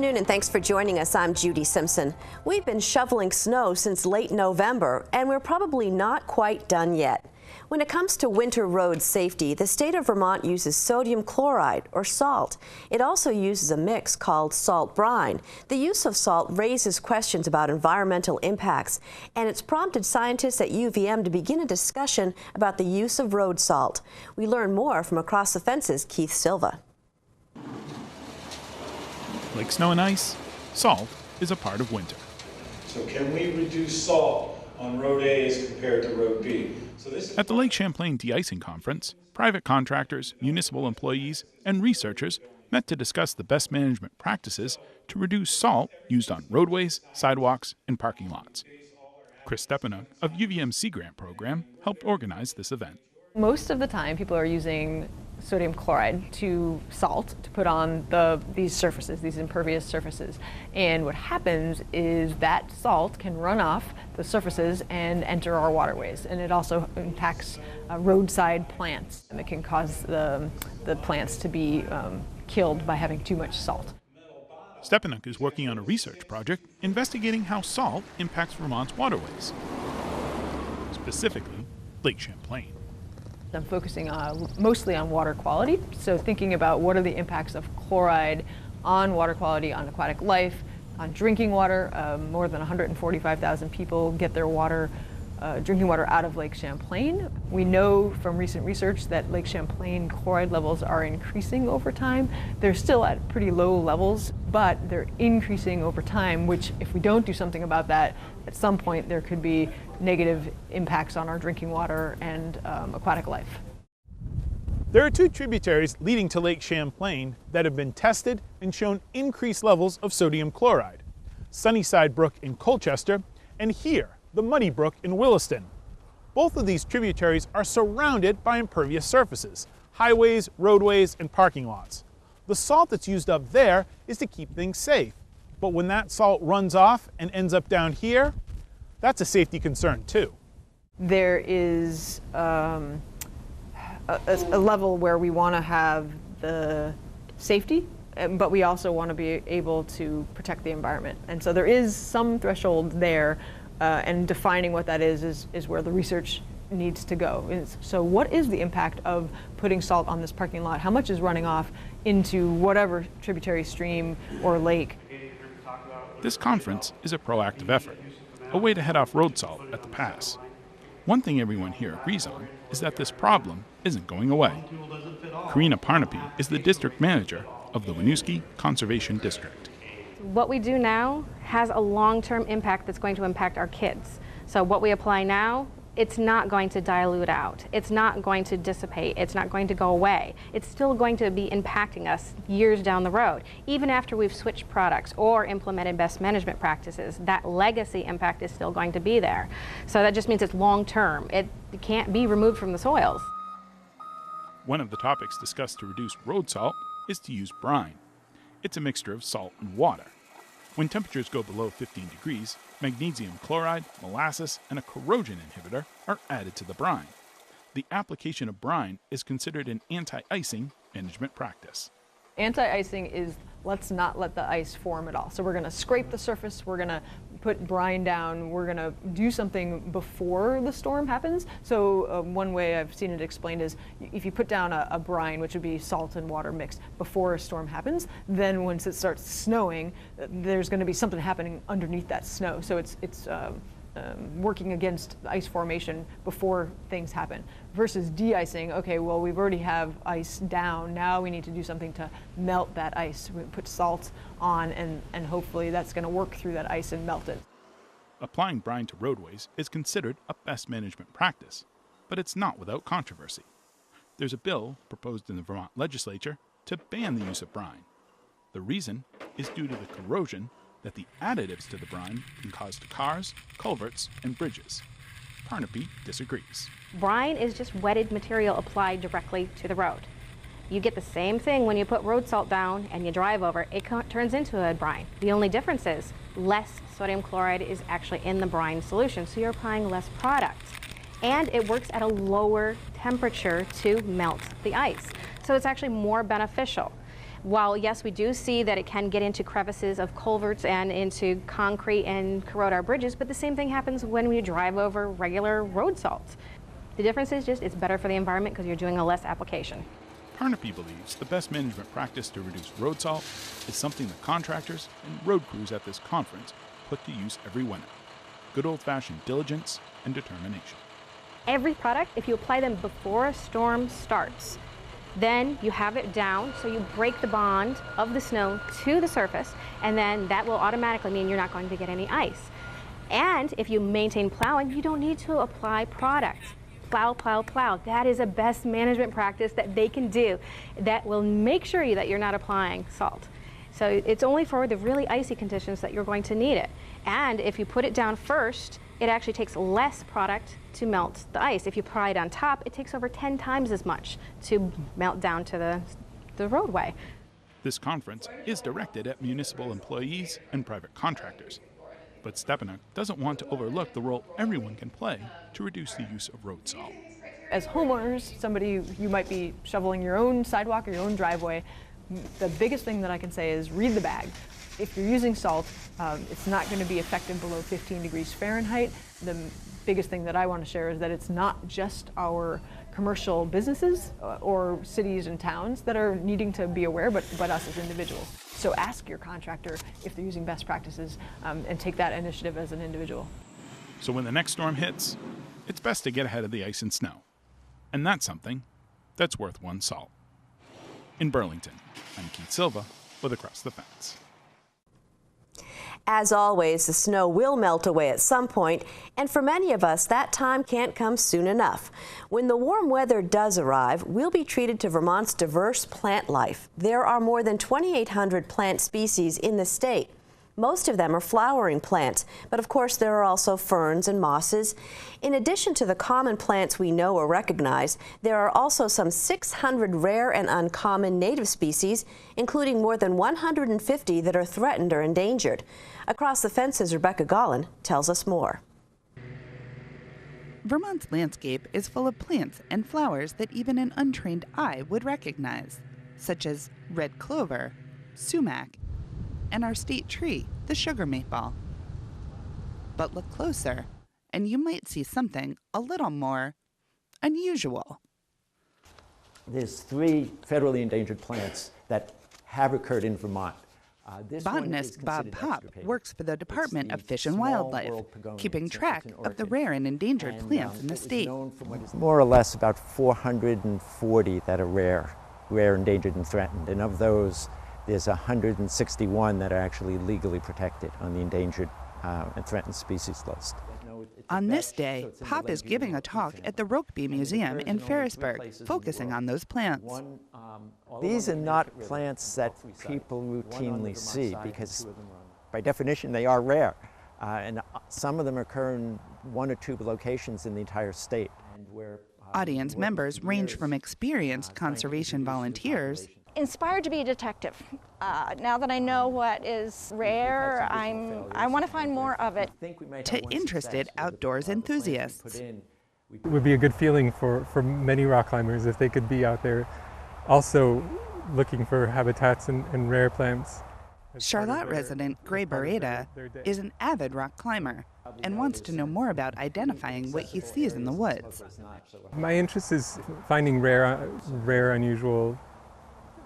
afternoon and thanks for joining us. I'm Judy Simpson. We've been shoveling snow since late November and we're probably not quite done yet. When it comes to winter road safety, the state of Vermont uses sodium chloride or salt. It also uses a mix called salt brine. The use of salt raises questions about environmental impacts, and it's prompted scientists at UVM to begin a discussion about the use of road salt. We learn more from Across the Fence's Keith Silva. Like snow and ice, salt is a part of winter. So can we reduce salt on Road A as compared to Road B? At the Lake Champlain de-icing conference, private contractors, municipal employees, and researchers met to discuss the best management practices to reduce salt used on roadways, sidewalks, and parking lots. Chris Stepanuk of UVM's Sea Grant program helped organize this event. Most of the time, people are using sodium chloride to salt to put on these surfaces, these impervious surfaces. And what happens is that salt can run off the surfaces and enter our waterways. And it also impacts roadside plants, and it can cause the plants to be killed by having too much salt. Stepanuk is working on a research project investigating how salt impacts Vermont's waterways, specifically Lake Champlain. I'm focusing mostly on water quality, so thinking about what are the impacts of chloride on water quality, on aquatic life, on drinking water. More than 145,000 people get their drinking water out of Lake Champlain. We know from recent research that Lake Champlain chloride levels are increasing over time. They're still at pretty low levels, but they're increasing over time, which if we don't do something about that, at some point there could be negative impacts on our drinking water and aquatic life. There are two tributaries leading to Lake Champlain that have been tested and shown increased levels of sodium chloride. Sunnyside Brook in Colchester, and here, the Muddy Brook in Williston. Both of these tributaries are surrounded by impervious surfaces, highways, roadways, and parking lots. The salt that's used up there is to keep things safe. But when that salt runs off and ends up down here, that's a safety concern too. There is a level where we want to have the safety, but we also want to be able to protect the environment. And so there is some threshold there, and defining what that is where the research needs to go. So what is the impact of putting salt on this parking lot? How much is running off into whatever tributary stream or lake? This conference is a proactive effort, a way to head off road salt at the pass. One thing everyone here agrees on is that this problem isn't going away. Corrina Parnapy is the district manager of the Winooski Conservation District. What we do now has a long-term impact that's going to impact our kids. So what we apply now, it's not going to dilute out. It's not going to dissipate. It's not going to go away. It's still going to be impacting us years down the road. Even after we've switched products or implemented best management practices, that legacy impact is still going to be there. So that just means it's long-term. It can't be removed from the soils. One of the topics discussed to reduce road salt is to use brine. It's a mixture of salt and water. When temperatures go below 15 degrees, magnesium chloride, molasses, and a corrosion inhibitor are added to the brine. The application of brine is considered an anti-icing management practice. Anti-icing is let's not let the ice form at all. So we're going to scrape the surface, we're going to put brine down, we're going to do something before the storm happens. So one way I've seen it explained is if you put down a brine, which would be salt and water mixed, before a storm happens, then once it starts snowing, there's going to be something happening underneath that snow. So it's working against ice formation before things happen. Versus de-icing, okay, well, we've already have ice down, now we need to do something to melt that ice. We put salt on and hopefully that's going to work through that ice and melt it. Applying brine to roadways is considered a best management practice, but it's not without controversy. There's a bill proposed in the Vermont legislature to ban the use of brine. The reason is due to the corrosion that the additives to the brine can cause to cars, culverts, and bridges. Parnapy disagrees. Brine is just wetted material applied directly to the road. You get the same thing when you put road salt down and you drive over, it turns into a brine. The only difference is less sodium chloride is actually in the brine solution, so you're applying less product. And it works at a lower temperature to melt the ice. So it's actually more beneficial. While yes, we do see that it can get into crevices of culverts and into concrete and corrode our bridges, but the same thing happens when we drive over regular road salt. The difference is just it's better for the environment because you're doing a less application. Parnapy believes the best management practice to reduce road salt is something that contractors and road crews at this conference put to use every winter. Good old-fashioned diligence and determination. Every product, if you apply them before a storm starts, then you have it down, so you break the bond of the snow to the surface, and then that will automatically mean you're not going to get any ice. And if you maintain plowing, you don't need to apply product. Plow, plow, plow. That is a best management practice that they can do that will make sure that you're not applying salt. So it's only for the really icy conditions that you're going to need it. And if you put it down first, it actually takes less product to melt the ice. If you apply it on top, it takes over 10 times as much to melt down to the roadway. This conference is directed at municipal employees and private contractors. But Stepanek doesn't want to overlook the role everyone can play to reduce the use of road salt. As homeowners, you might be shoveling your own sidewalk or your own driveway. The biggest thing that I can say is read the bag. If you're using salt, it's not going to be effective below 15 degrees Fahrenheit. The biggest thing that I want to share is that it's not just our commercial businesses or cities and towns that are needing to be aware, but us as individuals. So ask your contractor if they're using best practices and take that initiative as an individual. So when the next storm hits, it's best to get ahead of the ice and snow. And that's something that's worth one salt. In Burlington, I'm Keith Silva with Across the Fence. As always, the snow will melt away at some point, and for many of us, that time can't come soon enough. When the warm weather does arrive, we'll be treated to Vermont's diverse plant life. There are more than 2,800 plant species in the state. Most of them are flowering plants, but of course there are also ferns and mosses. In addition to the common plants we know or recognize, there are also some 600 rare and uncommon native species, including more than 150 that are threatened or endangered. Across the Fence's Rebecca Gollin tells us more. Vermont's landscape is full of plants and flowers that even an untrained eye would recognize, such as red clover, sumac, and our state tree, the sugar maple. But look closer, and you might see something a little more unusual. There's 3 federally endangered plants that have occurred in Vermont. Botanist Bob Popp works for the Department of Fish and Wildlife, keeping track of the rare and endangered plants in the state. More or less about 440 that are rare, endangered, and threatened. And of those, there's 161 that are actually legally protected on the endangered and threatened species list. On this day, Popp is giving a talk at the Rokeby Museum in Ferrisburg, focusing on those plants. These are not plants that people routinely see because, by definition, they are rare. And some of them occur in 1 or 2 locations in the entire state. Audience members range from experienced conservation volunteers inspired to be a detective. Now that I know what is rare, I want to find more of it. To interested outdoors enthusiasts. It would be a good feeling for many rock climbers if they could be out there also looking for habitats and rare plants. Charlotte resident Gray Barreda is an avid rock climber and wants to know more about identifying what he sees in the woods. My interest is finding rare, unusual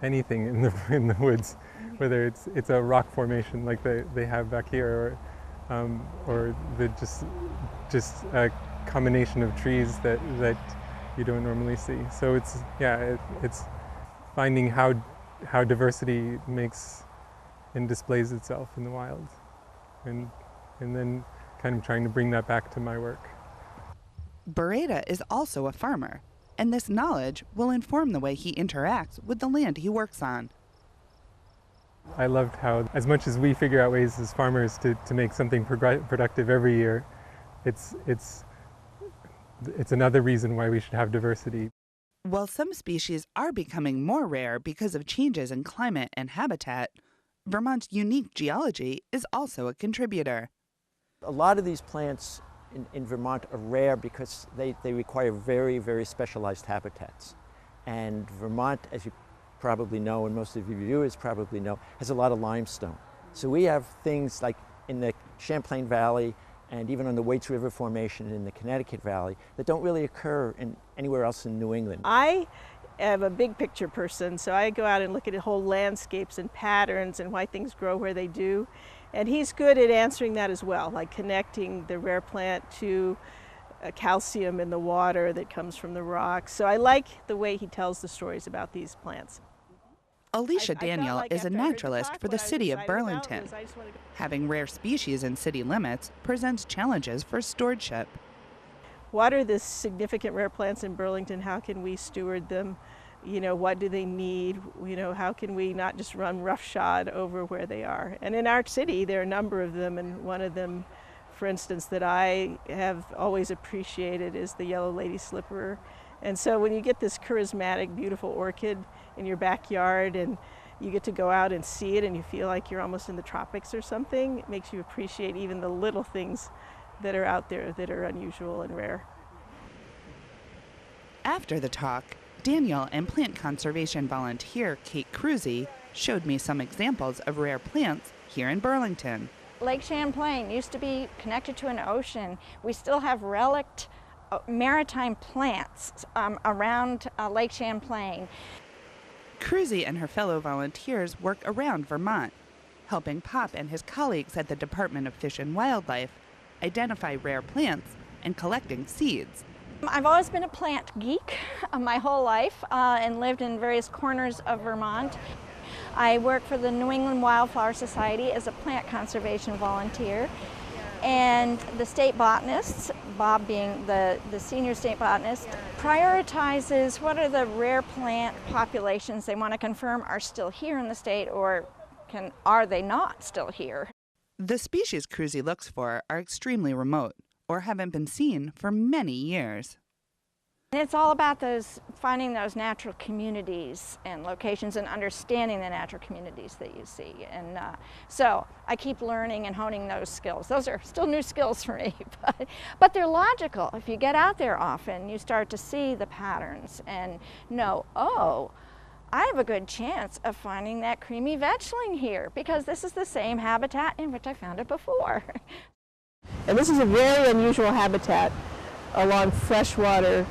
anything in the woods, whether it's a rock formation like they have back here, or just a combination of trees that you don't normally see. So it's finding how diversity makes and displays itself in the wild, and then kind of trying to bring that back to my work. Barreda is also a farmer, and this knowledge will inform the way he interacts with the land he works on. I loved how, as much as we figure out ways as farmers to make something productive every year, it's another reason why we should have diversity. While some species are becoming more rare because of changes in climate and habitat, Vermont's unique geology is also a contributor. A lot of these plants in Vermont are rare because they require very, very specialized habitats. And Vermont, as you probably know, and most of your viewers probably know, has a lot of limestone. So we have things like in the Champlain Valley and even on the Waits River Formation in the Connecticut Valley that don't really occur anywhere else in New England. I am a big picture person, so I go out and look at whole landscapes and patterns and why things grow where they do. And he's good at answering that as well, like connecting the rare plant to calcium in the water that comes from the rocks. So I like the way he tells the stories about these plants. Alicia Daniel is a naturalist for the city of Burlington. Having rare species in city limits presents challenges for stewardship. What are the significant rare plants in Burlington? How can we steward them? You know, what do they need? You know, how can we not just run roughshod over where they are? And in our city, there are a number of them, and one of them, for instance, that I have always appreciated is the yellow lady slipper. And so when you get this charismatic, beautiful orchid in your backyard and you get to go out and see it and you feel like you're almost in the tropics or something, it makes you appreciate even the little things that are out there that are unusual and rare. After the talk, Daniel and plant conservation volunteer Kate Kruesi showed me some examples of rare plants here in Burlington. Lake Champlain used to be connected to an ocean. We still have relict maritime plants around Lake Champlain. Kruesi and her fellow volunteers work around Vermont, helping Pop and his colleagues at the Department of Fish and Wildlife identify rare plants and collecting seeds. I've always been a plant geek my whole life and lived in various corners of Vermont. I work for the New England Wildflower Society as a plant conservation volunteer. And the state botanists, Bob being the senior state botanist, prioritizes what are the rare plant populations they want to confirm are still here in the state, or are they not still here. The species Kruesi looks for are extremely remote or haven't been seen for many years. And it's all about finding those natural communities and locations and understanding the natural communities that you see. And so I keep learning and honing those skills. Those are still new skills for me, but they're logical. If you get out there often, you start to see the patterns and know, oh, I have a good chance of finding that creamy vetchling here because this is the same habitat in which I found it before. And this is a very unusual habitat along freshwater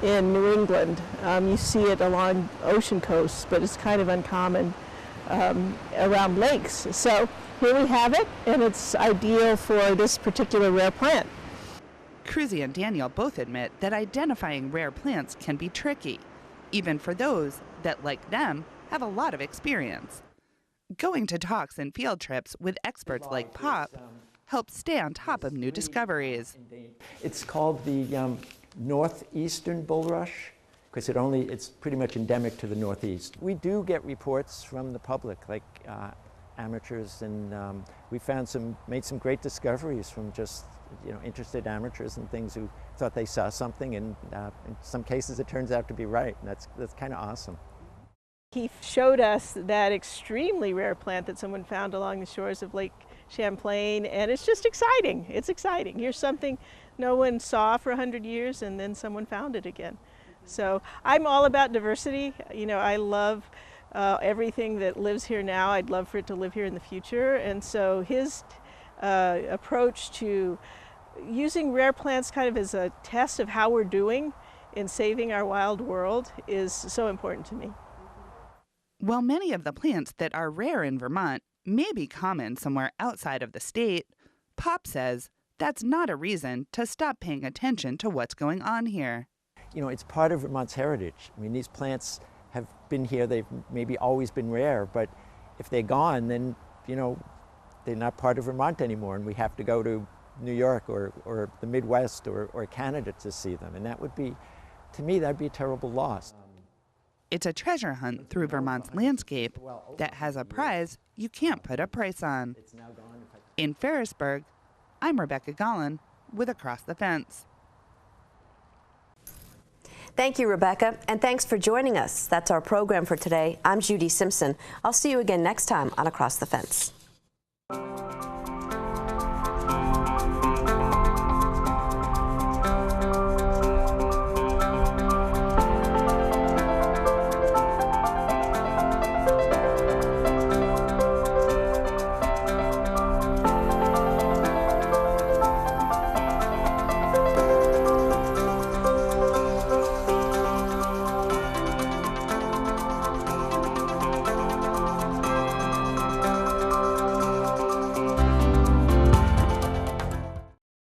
in New England. You see it along ocean coasts, but it's kind of uncommon around lakes. So here we have it, and it's ideal for this particular rare plant. Kruesi and Daniel both admit that identifying rare plants can be tricky, even for those that, like them, have a lot of experience. Going to talks and field trips with experts like Pop helps stay on top of new discoveries. It's called the northeastern bulrush, because it's pretty much endemic to the northeast. We do get reports from the public, like amateurs, and we made some great discoveries from just interested amateurs and things who thought they saw something, and in some cases it turns out to be right, and that's kind of awesome. He showed us that extremely rare plant that someone found along the shores of Lake Champlain, and it's just exciting. It's exciting. Here's something no one saw for 100 years, and then someone found it again. So I'm all about diversity. I love everything that lives here now. I'd love for it to live here in the future, and so his approach to using rare plants kind of as a test of how we're doing in saving our wild world is so important to me. While many of the plants that are rare in Vermont may be common somewhere outside of the state, Pop says that's not a reason to stop paying attention to what's going on here. It's part of Vermont's heritage. I mean, these plants have been here, they've maybe always been rare, but if they're gone, then, they're not part of Vermont anymore, and we have to go to New York or the Midwest or Canada to see them. And that would be, to me, that'd be a terrible loss. It's a treasure hunt through Vermont's landscape that has a prize you can't put a price on. In Ferrisburg, I'm Rebecca Gollin with Across the Fence. Thank you, Rebecca, and thanks for joining us. That's our program for today. I'm Judy Simpson. I'll see you again next time on Across the Fence.